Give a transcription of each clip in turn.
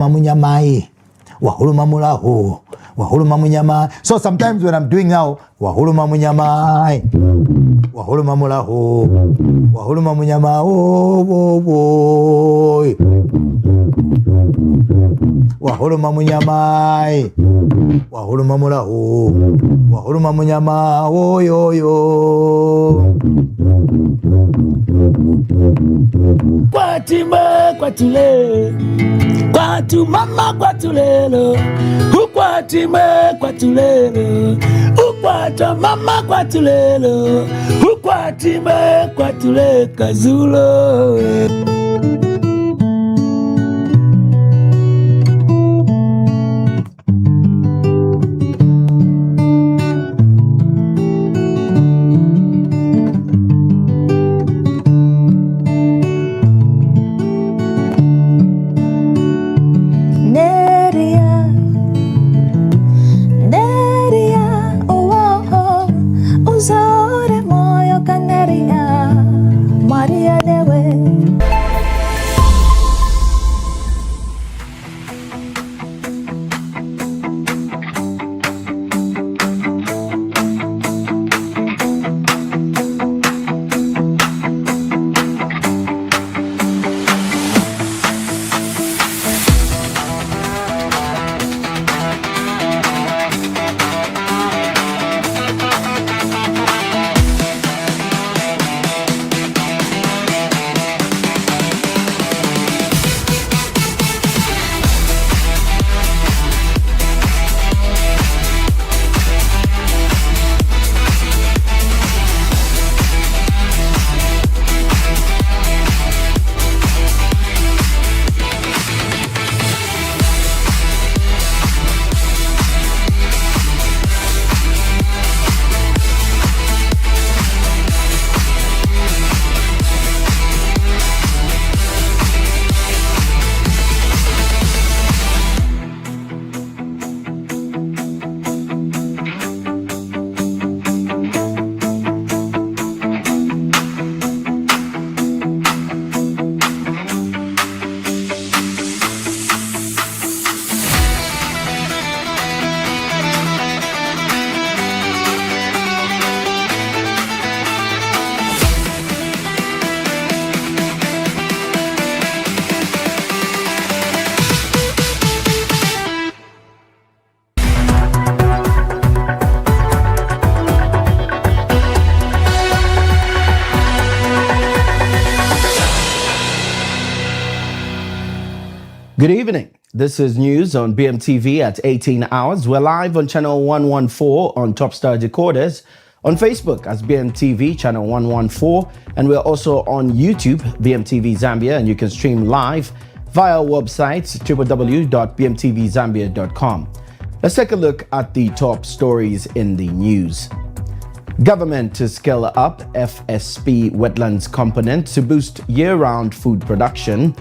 Mamunyamai, wahulu mamulahu, wahulu mamunyamai. So sometimes when I'm doing now, wahulu mamunyamai, wahulu mamulahu, wahulu mamunyamai, oh, wahulu mamunyamai, wahulu mamulahu, wahulu mamunyamai, oh, yo. Kwatima kwatule, kwatu mama kwatulelo, ukwatima kwatulelo, ukwata mama kwatulelo, ukwatima kwatule kazulo. Good evening. This is news on Bmtv at 18 hours. We're live on channel 114 on Topstar decoders, on Facebook as Bmtv channel 114, and we're also on YouTube, Bmtv Zambia, and you can stream live via our website, www.bmtvzambia.com. Let's take a look at the top stories in the news. Government to scale up FSP wetlands component to boost year-round food production.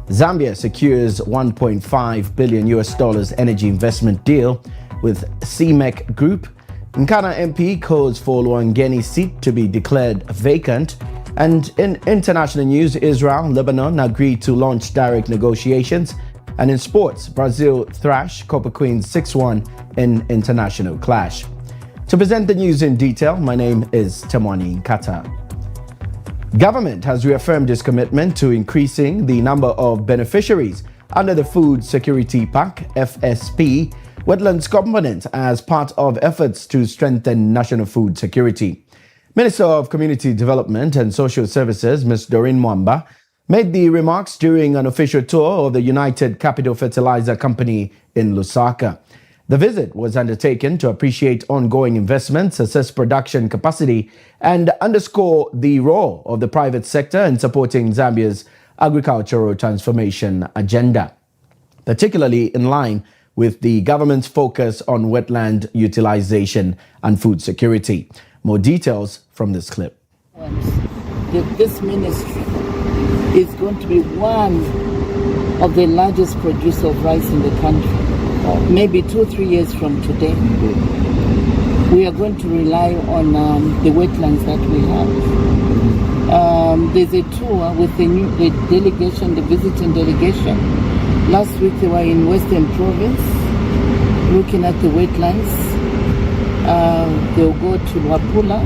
Zambia secures $1.5 billion energy investment deal with CMEC Group. Nkana MP calls for Luangeni's seat to be declared vacant. And in international news, Israel and Lebanon agreed to launch direct negotiations. And in sports, Brazil thrash Copper Queens 6-1 in international clash. To present the news in detail, my name is Temwani Nkata. Government has reaffirmed its commitment to increasing the number of beneficiaries under the Food Security Pact (FSP) wetlands component as part of efforts to strengthen national food security. Minister of Community Development and Social Services, Ms. Doreen Mwamba, made the remarks during an official tour of the United Capital Fertilizer Company in Lusaka. The visit was undertaken to appreciate ongoing investments, assess production capacity, and underscore the role of the private sector in supporting Zambia's agricultural transformation agenda, particularly in line with the government's focus on wetland utilization and food security. More details from this clip. This ministry is going to be one of the largest producers of rice in the country. Maybe 2 or 3 years from today, we are going to rely on the wetlands that we have. There's a tour with the delegation, the visiting delegation, Last week they were in Western Province looking at the wetlands. They'll go to Wapula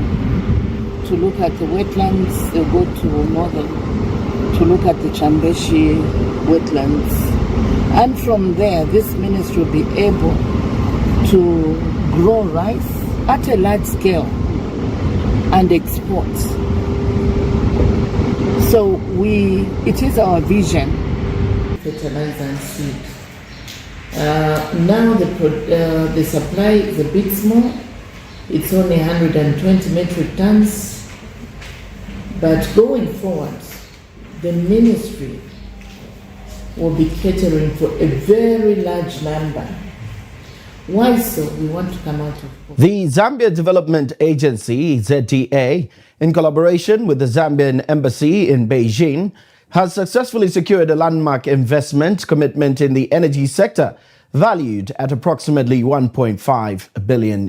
to look at the wetlands. They'll go to Northern to look at the Chambeshi wetlands. And from there, this ministry will be able to grow rice at a large scale and export. So it is our vision. Fertilizer and seed. Now the supply is a bit small. It's only 120 metric tons. But going forward, the ministry will be catering for a very large number. Why so? We want to come out of... The Zambia Development Agency, ZDA, in collaboration with the Zambian Embassy in Beijing, has successfully secured a landmark investment commitment in the energy sector, valued at approximately $1.5 billion.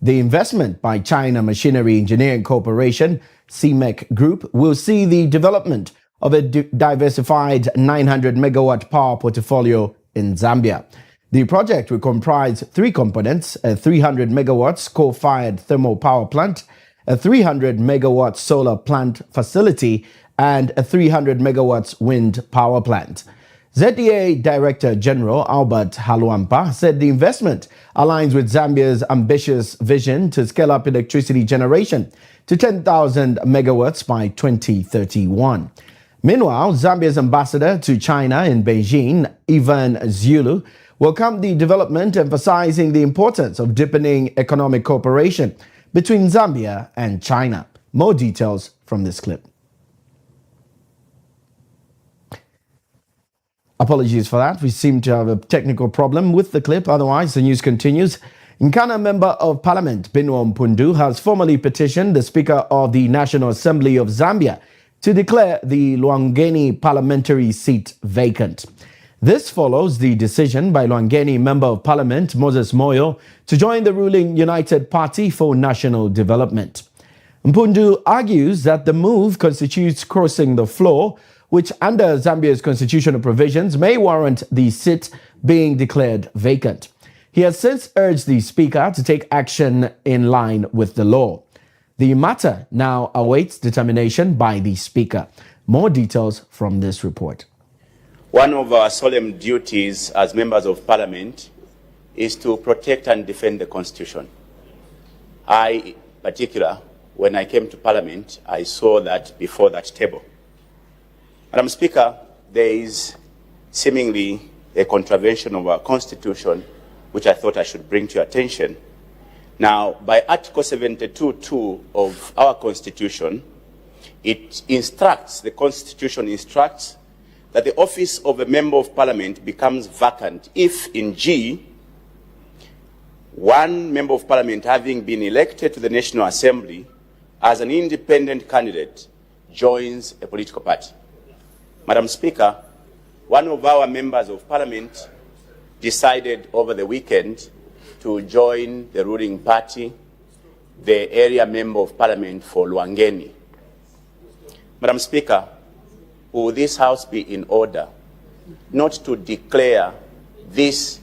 The investment by China Machinery Engineering Corporation, CMEC Group, will see the development of a diversified 900 megawatt power portfolio in Zambia. The project will comprise three components: a 300 megawatts coal-fired thermal power plant, a 300 megawatt solar plant facility, and a 300 megawatts wind power plant. ZDA Director General Albert Haluampa said the investment aligns with Zambia's ambitious vision to scale up electricity generation to 10,000 megawatts by 2031. Meanwhile, Zambia's ambassador to China in Beijing, Ivan Zulu, welcomed the development, emphasizing the importance of deepening economic cooperation between Zambia and China. More details from this clip. Apologies for that. We seem to have a technical problem with the clip. Otherwise, the news continues. Nkana Member of Parliament, Binwa Mpundu, has formally petitioned the Speaker of the National Assembly of Zambia to declare the Lwangeni parliamentary seat vacant. This follows the decision by Lwangeni Member of Parliament Moses Moyo to join the ruling United Party for National Development. Mpundu argues that the move constitutes crossing the floor, which under Zambia's constitutional provisions may warrant the seat being declared vacant. He has since urged the Speaker to take action in line with the law. The matter now awaits determination by the Speaker. More details from this report. One of our solemn duties as members of Parliament is to protect and defend the Constitution. I, in particular, when I came to Parliament, I saw that before that table. Madam Speaker, there is seemingly a contravention of our Constitution, which I thought I should bring to your attention. Now, by Article 72(2) of our Constitution, the Constitution instructs that the office of a Member of Parliament becomes vacant if, in G, one Member of Parliament having been elected to the National Assembly as an independent candidate joins a political party. Madam Speaker, one of our Members of Parliament decided over the weekend to join the ruling party, the area Member of Parliament for Lwangeni. Madam Speaker, will this House be in order not to declare this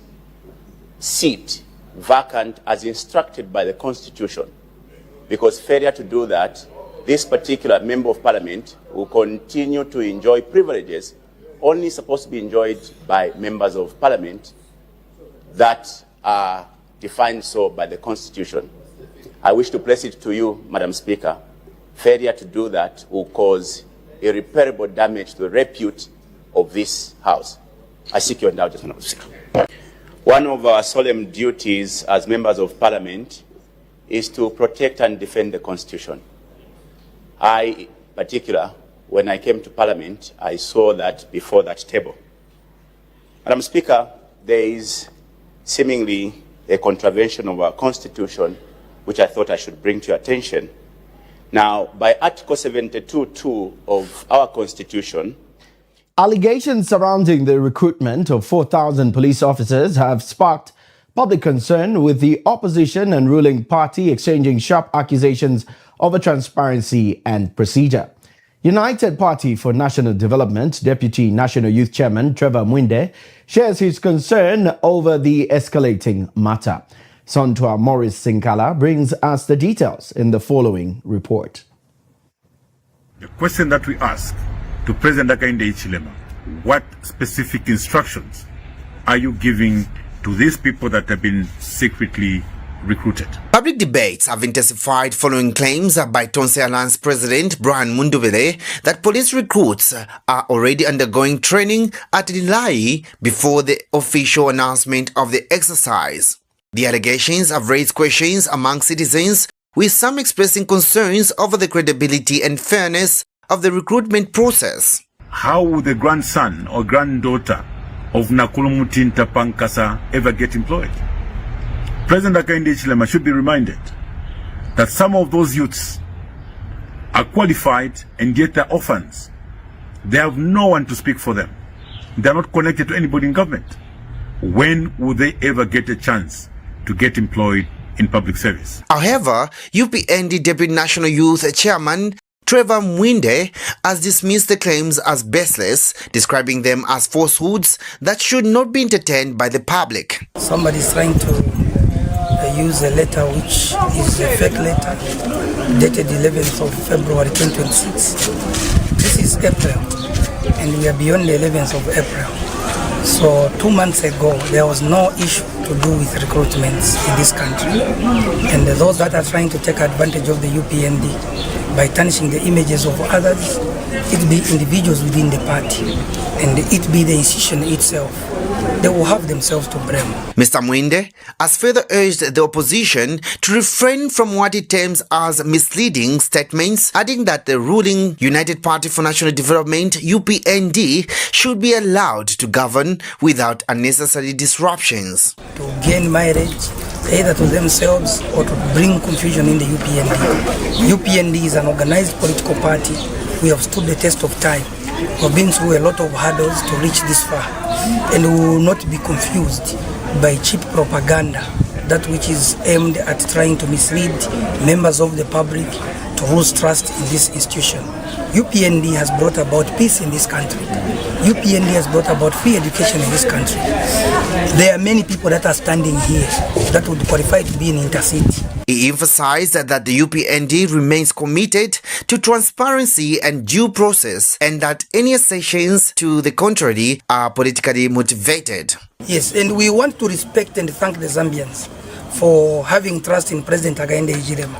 seat vacant as instructed by the Constitution? Because failure to do that, this particular Member of Parliament will continue to enjoy privileges only supposed to be enjoyed by Members of Parliament that are defined so by the Constitution. I wish to place it to you, Madam Speaker. Failure to do that will cause irreparable damage to the repute of this House. I seek your indulgence, Madam Speaker. One of our solemn duties as members of Parliament is to protect and defend the Constitution. I, in particular, when I came to Parliament, I saw that before that table. Madam Speaker, there is seemingly a contravention of our Constitution, which I thought I should bring to your attention. Now, by Article 72(2) of our Constitution, allegations surrounding the recruitment of 4,000 police officers have sparked public concern, with the opposition and ruling party exchanging sharp accusations over transparency and procedure. United Party for National Development Deputy National Youth Chairman Trevor Mwinde shares his concern over the escalating matter. Sontua Morris Sinkala brings us the details in the following report. The question that we ask to President Hakainde Hichilema, what specific instructions are you giving to these people that have been secretly recruited? Public debates have intensified following claims by Tonse Alliance President Brian Mundubile that police recruits are already undergoing training at Lilai before the official announcement of the exercise. The allegations have raised questions among citizens, with some expressing concerns over the credibility and fairness of the recruitment process. How will the grandson or granddaughter of Nakulumutin Tapankasa ever get employed? President Hakainde Hichilema should be reminded that some of those youths are qualified and yet they're orphans. They have no one to speak for them. They're not connected to anybody in government. When will they ever get a chance to get employed in public service? However, UPND Deputy National Youth Chairman Trevor Mwinde has dismissed the claims as baseless, describing them as falsehoods that should not be entertained by the public. Somebody is trying to use a letter which is a fake letter dated 11th of February 2026. This is April and we are beyond the 11th of April. So 2 months ago there was no issue to do with recruitments in this country, and those that are trying to take advantage of the UPND by tarnishing the images of others, it be individuals within the party and it be the institution itself, they will have themselves to blame. Mr. Mwinde has further urged the opposition to refrain from what he terms as misleading statements, adding that the ruling United Party for National Development UPND should be allowed to govern without unnecessary disruptions. To gain mileage either to themselves or to bring confusion in the UPND. UPND is an organized political party. We have stood the test of time. We have been through a lot of hurdles to reach this far, and we will not be confused by cheap propaganda, that which is aimed at trying to mislead members of the public to lose trust in this institution. UPND has brought about peace in this country. UPND has brought about free education in this country. There are many people that are standing here that would qualify to be in intercity. He emphasized that the UPND remains committed to transparency and due process, and that any assertions to the contrary are politically motivated. Yes, and we want to respect and thank the Zambians for having trust in President Hakainde Hichilema.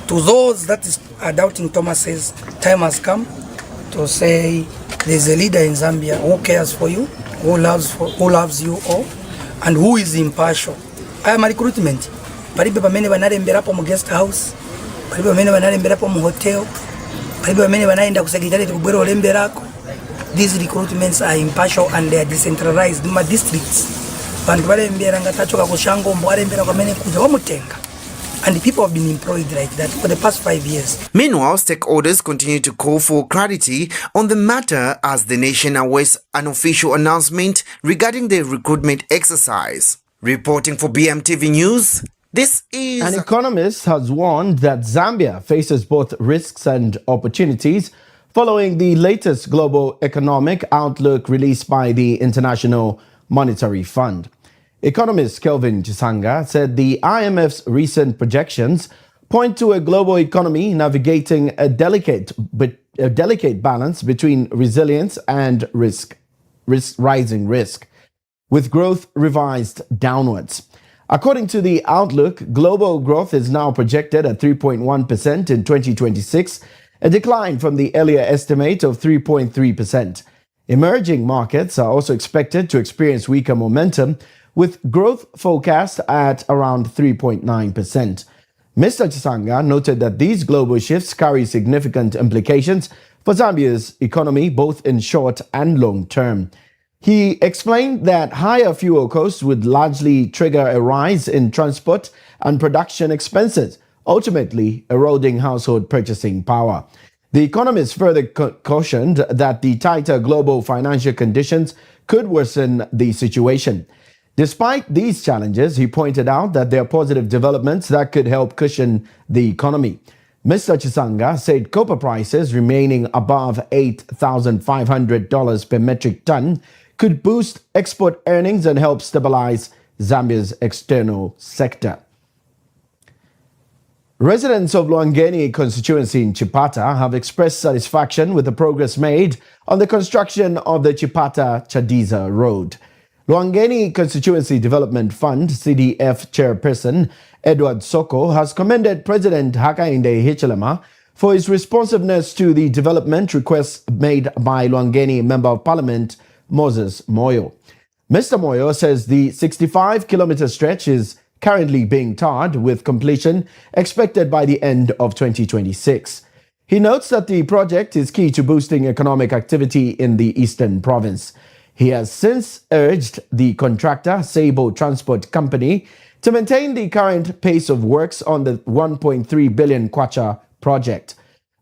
To those that are doubting Thomas's, time has come to say there's a leader in Zambia who cares for you, who loves you all, and who is impartial. I am a recruitment. Palibe bamene banalembera po mu guest house, palibe bamene banalembera po mu hotel, palibe bamene banaenda ku secretariat kubwera olemberako. These recruitments are impartial and they are decentralized in my districts. Bantu balembera ngatachoka ku Shango mbo alembera kwamene kuja wamutenga. And people have been employed like that for the past 5 years. Meanwhile, stakeholders continue to call for clarity on the matter as the nation awaits an official announcement regarding the recruitment exercise. Reporting for BMTV News, this is... An economist has warned that Zambia faces both risks and opportunities following the latest global economic outlook released by the International Monetary Fund. Economist Kelvin Chisanga said the IMF's recent projections point to a global economy navigating a delicate balance between resilience and rising risk, with growth revised downwards. According to the outlook, global growth is now projected at 3.1% in 2026, a decline from the earlier estimate of 3.3%. Emerging markets are also expected to experience weaker momentum, with growth forecast at around 3.9%. Mr. Chisanga noted that these global shifts carry significant implications for Zambia's economy, both in short and long term. He explained that higher fuel costs would largely trigger a rise in transport and production expenses, ultimately eroding household purchasing power. The economist further cautioned that the tighter global financial conditions could worsen the situation. Despite these challenges, he pointed out that there are positive developments that could help cushion the economy. Mr. Chisanga said copper prices remaining above $8,500 per metric ton could boost export earnings and help stabilize Zambia's external sector. Residents of Luangeni constituency in Chipata have expressed satisfaction with the progress made on the construction of the Chipata-Chadiza Road. Luangeni Constituency Development Fund CDF chairperson Edward Soko has commended President Hakainde Hichilema for his responsiveness to the development requests made by Luangeni Member of Parliament Moses Moyo. Mr. Moyo says the 65-kilometer stretch is currently being tarred, with completion expected by the end of 2026. He notes that the project is key to boosting economic activity in the eastern province. He has since urged the contractor, Sable Transport Company, to maintain the current pace of works on the 1.3 billion kwacha project.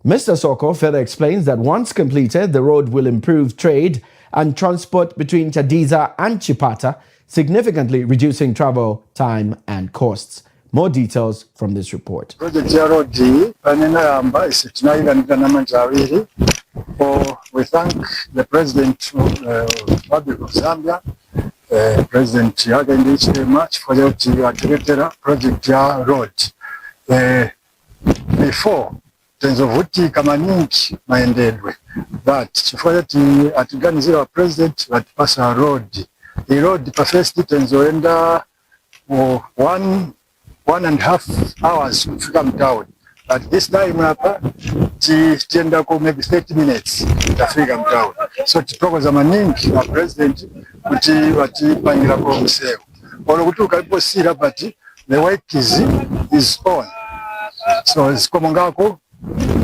Mr. Soko further explains that once completed, the road will improve trade and transport between Chadiza and Chipata, significantly reducing travel time and costs. More details from this report. Project ya road panenayamba isitinayiganira namanja abiri. We thank the President of the Republic of Zambia, President Hakainde Hichilema, for the project ya road. Before tenzo vuti kama nyingi maendelwe, but chifukwa atiganizira wa president batipasa road. The road per first tenzoenda 1.5 hours kufika mtaoni, but this time hapa tienda kwa maybe 30 minutes tafika mtaoni. So tiprokoza maningi na president kuti watipangira kwa mseo ono kutuka ipo sira, but the work is on. So isikomongako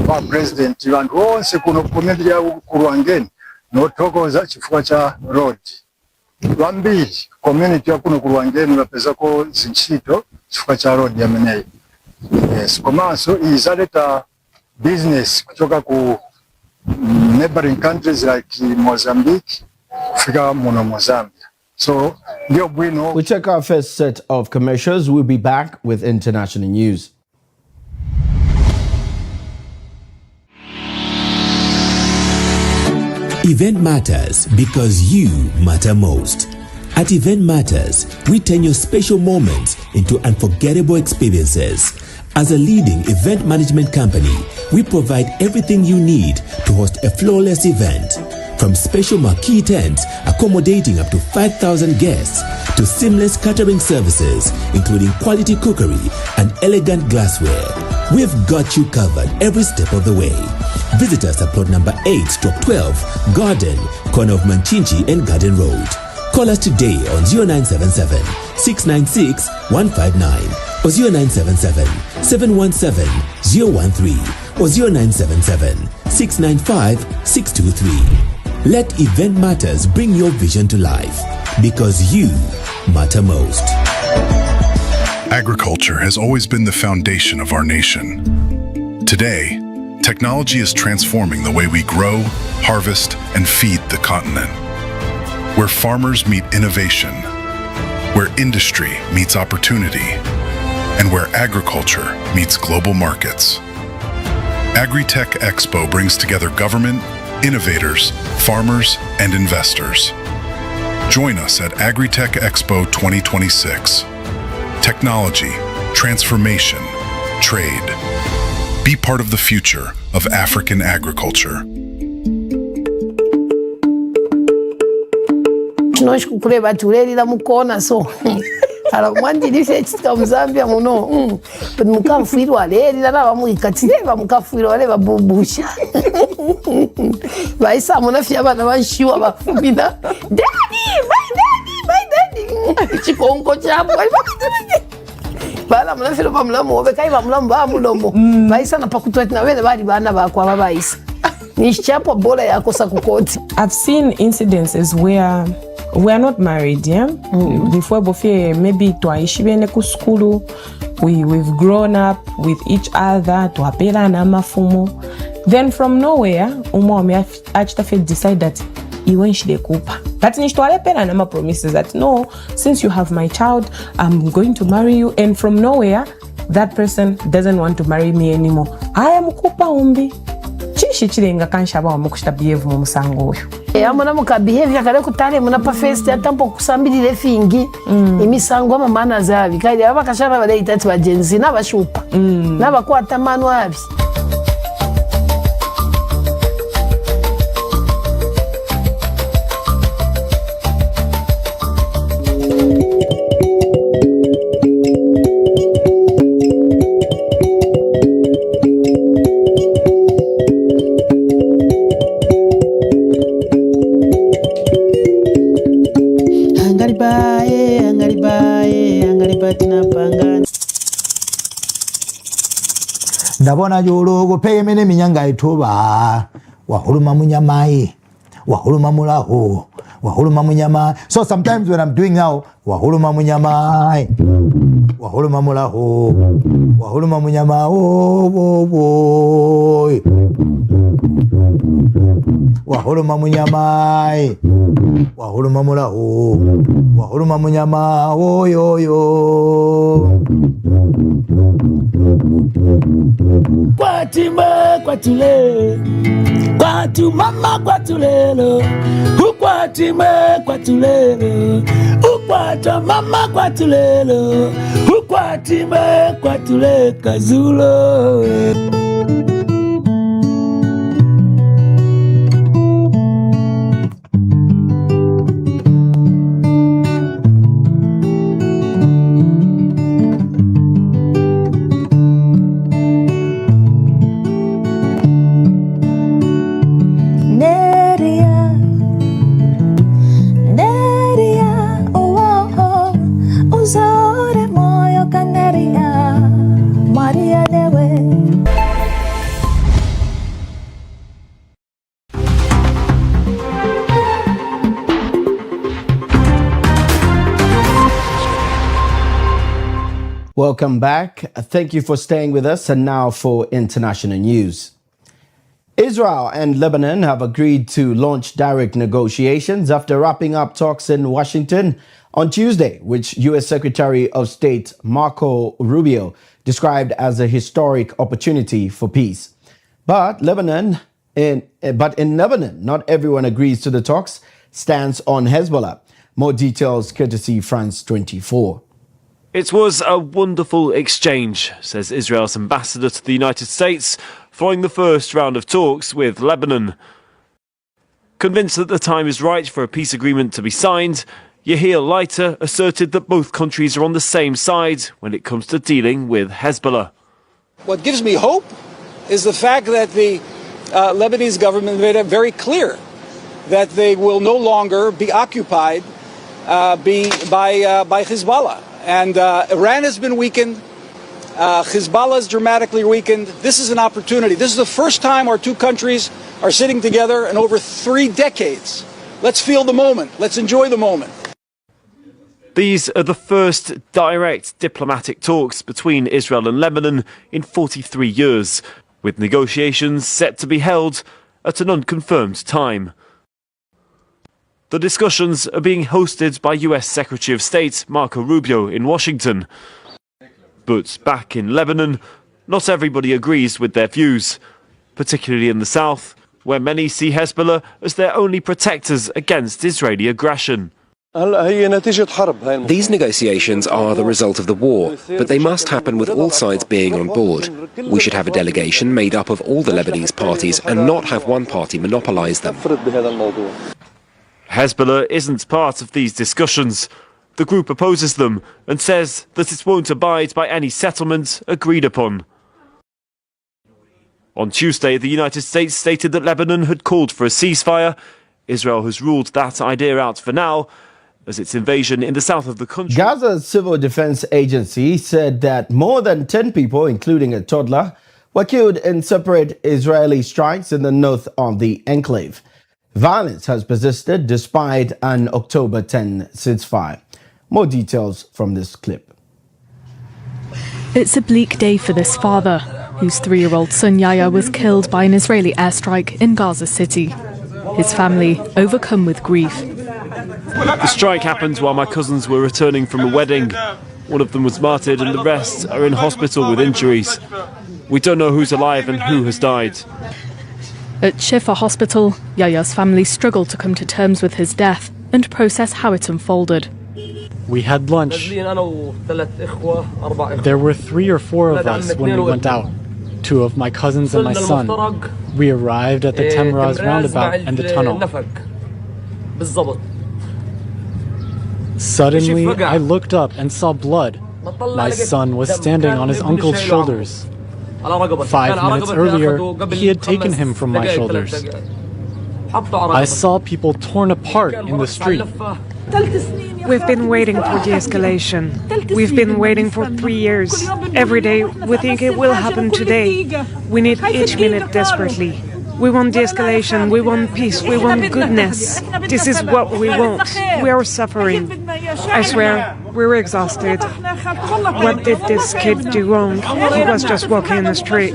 kwa president vantu wonse kuno community ya Luangeni notokoza chifukwa cha road. Vambiri community ya kuno Luangeni vapezako zinchito chifukwa cha road ya meneyi. Yes, komanso izaleta business kutoka ku neighboring countries like Mozambique kufika muno Mozambia. So ndio bwino. We check our first set of commercials. We'll be back with international news. Event matters because you matter most. At Event Matters, we turn your special moments into unforgettable experiences. As a leading event management company, we provide everything you need to host a flawless event. From special marquee tents accommodating up to 5,000 guests to seamless catering services, including quality cookery and elegant glassware, we've got you covered every step of the way. Visit us at plot number 8/12 Garden, corner of Manchinchi and Garden Road. Call us today on 0977 696 159 or 0977 717 013 or 0977 695 623. Let Event Matters bring your vision to life because you matter most. Agriculture has always been the foundation of our nation. Today, technology is transforming the way we grow, harvest, and feed the continent. Where farmers meet innovation, where industry meets opportunity, and where agriculture meets global markets. AgriTech Expo brings together government, innovators, farmers, and investors. Join us at AgriTech Expo 2026. Technology, transformation, trade. Be part of the future of African agriculture. Nós kureba turelira mukona so ala mwandi difetika muzambia muno mukamfuirwa alerira nabamwikatire mukamfuirwa ale babubusha baisa munafya abana banshiwa bafumina daddy chikonko chapo bala munafya bamulamu obekai bamulamu bamulomo baisa napakutwati na wele bali bana bakwa babaisa nishapo bola yakosa kukoti. I've seen incidences where we are not married, yeah. Before bofie maybe twaishibene ku school, we've grown up with each other, twapela na mafumo. Then from nowhere, umo achitafe decide that iwenshide kupa. But nishtwalepela na ma promises that no, since you have my child, I'm going to marry you. And from nowhere, that person doesn't want to marry me anymore. Aya mukupa umbi. Chishi chirenga kanshaba wa mukushita behave mu musango oyo. Amona muka behavior kale kutale muna pa first atampo kusambirire fingi imisango amana zabi kale abakashara bale itati bagenzi n'abashupa n'abakwata manu abi. Ndabona yologo peyemene minyanga ituba wahuluma munyamai wahuluma mulaho wahuluma munyama. So sometimes when I'm doing now wahuluma munyamai wahuluma mulaho wahuluma munyama wahuluma munyamai wahuluma mulaho wahuluma munyama yo. Kwatime kwatule kwatu mama kwatulelo ukwatime kwatulelo ukwata mama kwatulelo ukwatime kwatule kazulo. Welcome back. Thank you for staying with us. And now for international news. Israel and Lebanon have agreed to launch direct negotiations after wrapping up talks in Washington on Tuesday, which U.S. Secretary of State Marco Rubio described as a historic opportunity for peace. But in Lebanon, not everyone agrees to the talks' stance on Hezbollah. More details courtesy France 24. It was a wonderful exchange, says Israel's ambassador to the United States, following the first round of talks with Lebanon. Convinced that the time is right for a peace agreement to be signed, Yahir Leiter asserted that both countries are on the same side when it comes to dealing with Hezbollah. What gives me hope is the fact that the Lebanese government made it very clear that they will no longer be occupied by Hezbollah. And Iran has been weakened. Hezbollah is dramatically weakened. This is an opportunity. This is the first time our two countries are sitting together in over 3 decades. Let's feel the moment. Let's enjoy the moment. These are the first direct diplomatic talks between Israel and Lebanon in 43 years, with negotiations set to be held at an unconfirmed time. The discussions are being hosted by US Secretary of State Marco Rubio in Washington. But back in Lebanon, not everybody agrees with their views, particularly in the south, where many see Hezbollah as their only protectors against Israeli aggression. These negotiations are the result of the war, but they must happen with all sides being on board. We should have a delegation made up of all the Lebanese parties and not have one party monopolise them. Hezbollah isn't part of these discussions. The group opposes them and says that it won't abide by any settlement agreed upon. On Tuesday, the United States stated that Lebanon had called for a ceasefire. Israel has ruled that idea out for now, as its invasion in the south of the country. Gaza's Civil Defense Agency said that more than 10 people, including a toddler, were killed in separate Israeli strikes in the north of the enclave. Violence has persisted despite an October 10 ceasefire. More details from this clip. It's a bleak day for this father, whose 3-year-old son Yaya was killed by an Israeli airstrike in Gaza City. His family overcome with grief. The strike happened while my cousins were returning from a wedding. One of them was martyred and the rest are in hospital with injuries. We don't know who's alive and who has died. At Shifa Hospital, Yaya's family struggled to come to terms with his death and process how it unfolded. We had lunch. There were 3 or 4 of us when we went out. 2 of my cousins and my son. We arrived at the Temraz roundabout and the tunnel. Suddenly, I looked up and saw blood. My son was standing on his uncle's shoulders. 5 minutes earlier, he had taken him from my shoulders. I saw people torn apart in the street. We've been waiting for de-escalation. We've been waiting for 3 years. Every day, we think it will happen today. We need each minute desperately. We want de-escalation, we want peace, we want goodness. This is what we want. We are suffering. I swear, we're exhausted. What did this kid do wrong? He was just walking in the street.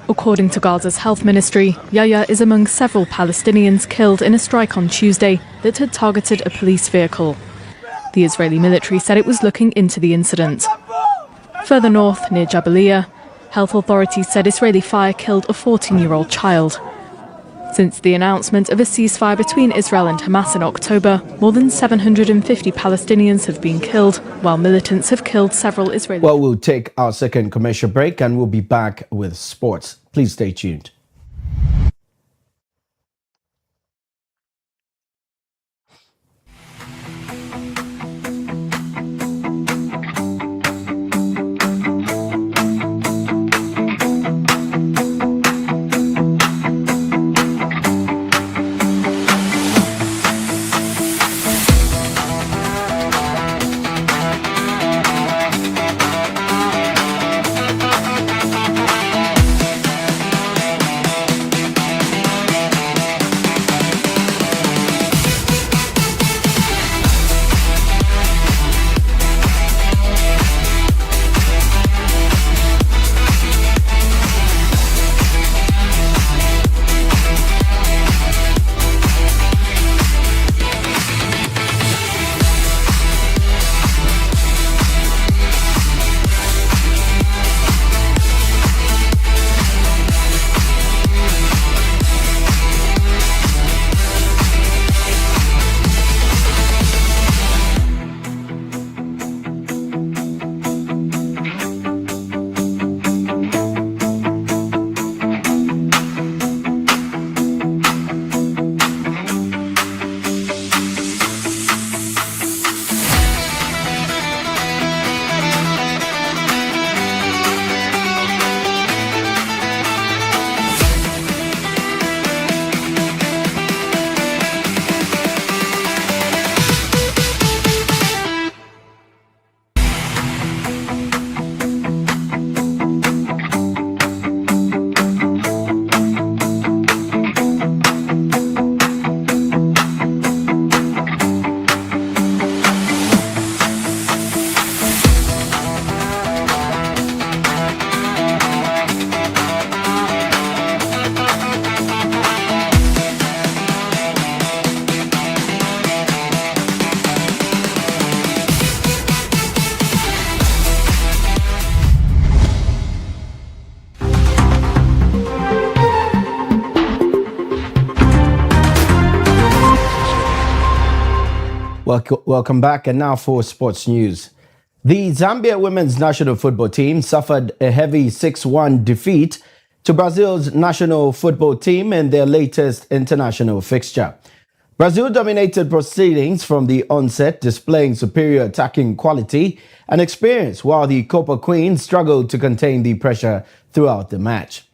According to Gaza's health ministry, Yahya is among several Palestinians killed in a strike on Tuesday that had targeted a police vehicle. The Israeli military said it was looking into the incident. Further north, near Jabalia, health authorities said Israeli fire killed a 14-year-old child. Since the announcement of a ceasefire between Israel and Hamas in October, more than 750 Palestinians have been killed, while militants have killed several Israelis. Well, we'll take our second commercial break and we'll be back with sports. Please stay tuned. Welcome back, and now for sports news. The Zambia women's national football team suffered a heavy 6-1 defeat to Brazil's national football team in their latest international fixture. Brazil dominated proceedings from the onset, displaying superior attacking quality and experience, while the Copa Queens struggled to contain the pressure throughout the match.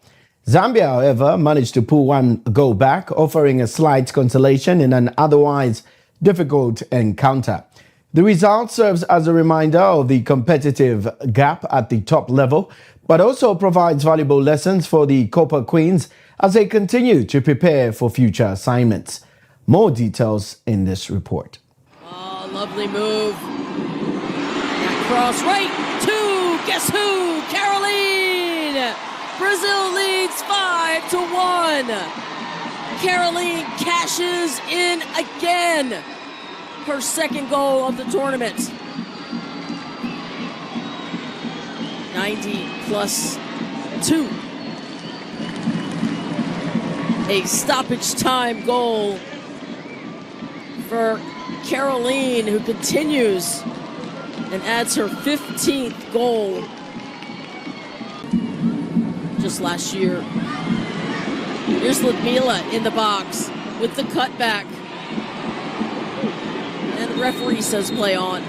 Zambia, however, managed to pull one goal back, offering a slight consolation in an otherwise difficult encounter. The result serves as a reminder of the competitive gap at the top level, but also provides valuable lessons for the Copa Queens as they continue to prepare for future assignments. More details in this report. Oh, lovely move. That cross right to, guess who? Caroline! Brazil leads 5-1. Caroline cashes in again. Her second goal of the tournament. 90 plus 2. A stoppage time goal for Caroline, who continues and adds her 15th goal just last year. Here's Ludmila in the box with the cutback. And the referee says play on.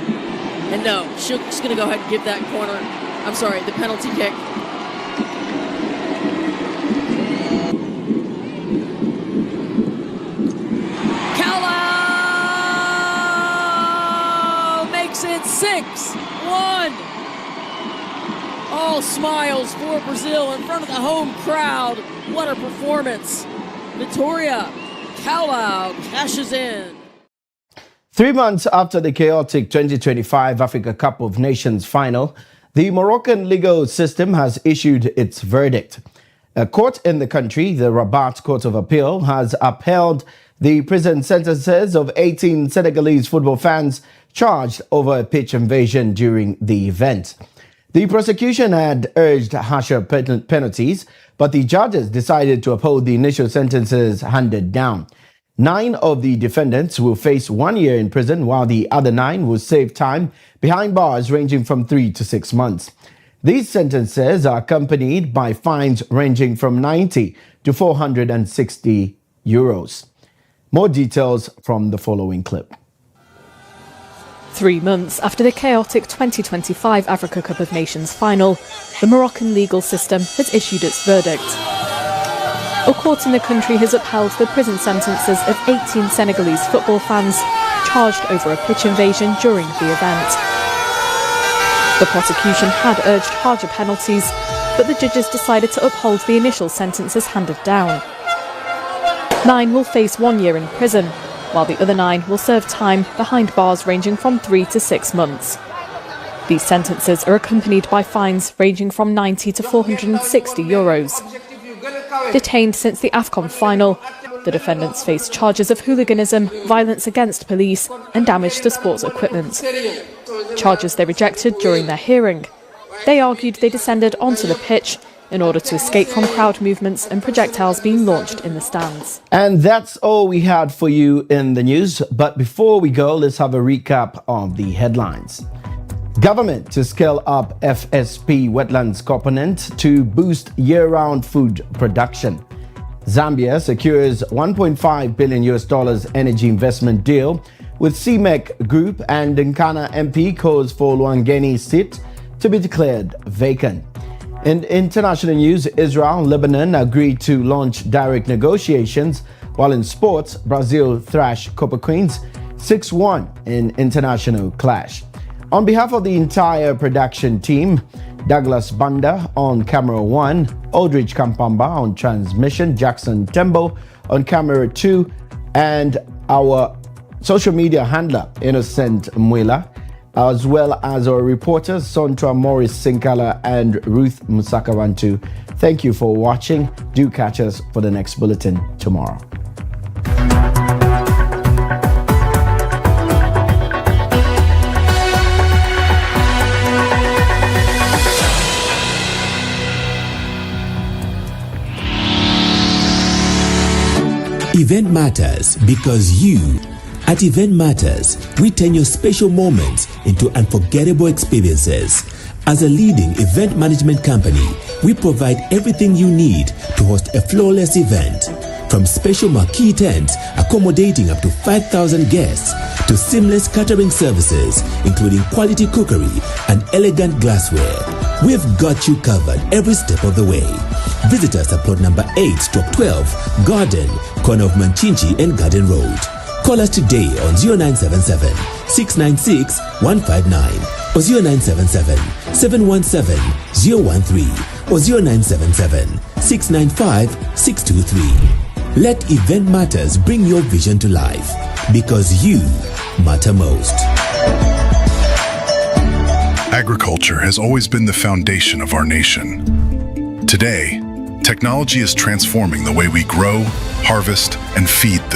And no, she's going to go ahead and give that corner. I'm sorry, the penalty kick. Callow makes it 6-1. All smiles for Brazil in front of the home crowd. What a performance. Victoria Callow cashes in. 3 months after the chaotic 2025 Africa Cup of Nations final, the Moroccan legal system has issued its verdict. A court in the country, the Rabat Court of Appeal, has upheld the prison sentences of 18 Senegalese football fans charged over a pitch invasion during the event. The prosecution had urged harsher penalties, but the judges decided to uphold the initial sentences handed down. 9 of the defendants will face 1 year in prison, while the other 9 will save time behind bars ranging from 3 to 6 months. These sentences are accompanied by fines ranging from 90 to 460 euros. More details from the following clip. 3 months after the chaotic 2025 Africa Cup of Nations final, the Moroccan legal system has issued its verdict. A court in the country has upheld the prison sentences of 18 Senegalese football fans charged over a pitch invasion during the event. The prosecution had urged harsher penalties, but the judges decided to uphold the initial sentences handed down. 9 will face 1 year in prison, while the other 9 will serve time behind bars ranging from 3 to 6 months. These sentences are accompanied by fines ranging from 90 to 460 euros. Detained since the AFCON final, the defendants face charges of hooliganism, violence against police and damage to sports equipment. Charges they rejected during their hearing. They argued they descended onto the pitch in order to escape from crowd movements and projectiles being launched in the stands. And that's all we had for you in the news. But before we go, let's have a recap of the headlines. Government to scale up FSP wetlands component to boost year-round food production. Zambia secures $1.5 billion energy investment deal with CMEC Group, and Nkana MP calls for Luangeni's seat to be declared vacant. In international news, Israel and Lebanon agreed to launch direct negotiations, while in sports, Brazil thrashed Copa Queens 6-1 in international clash. On behalf of the entire production team, Douglas Banda on camera 1, Aldrich Kampamba on transmission, Jackson Tembo on camera 2, and our social media handler, Innocent Mwila, as well as our reporters, Sontra Morris Sinkala and Ruth Musakawantu. Thank you for watching. Do catch us for the next bulletin tomorrow. Event matters because you, at Event Matters, we turn your special moments into unforgettable experiences. As a leading event management company, we provide everything you need to host a flawless event. From special marquee tents accommodating up to 5,000 guests to seamless catering services, including quality cookery and elegant glassware, we've got you covered every step of the way. Visit us at plot number 8, Top 12, Garden, corner of Manchinchi and Garden Road. Call us today on 0977 696 159 or 0977 717 013 or 0977 695 623. Let Event Matters bring your vision to life, because you matter most. Agriculture has always been the foundation of our nation. Today, technology is transforming the way we grow, harvest, and feed the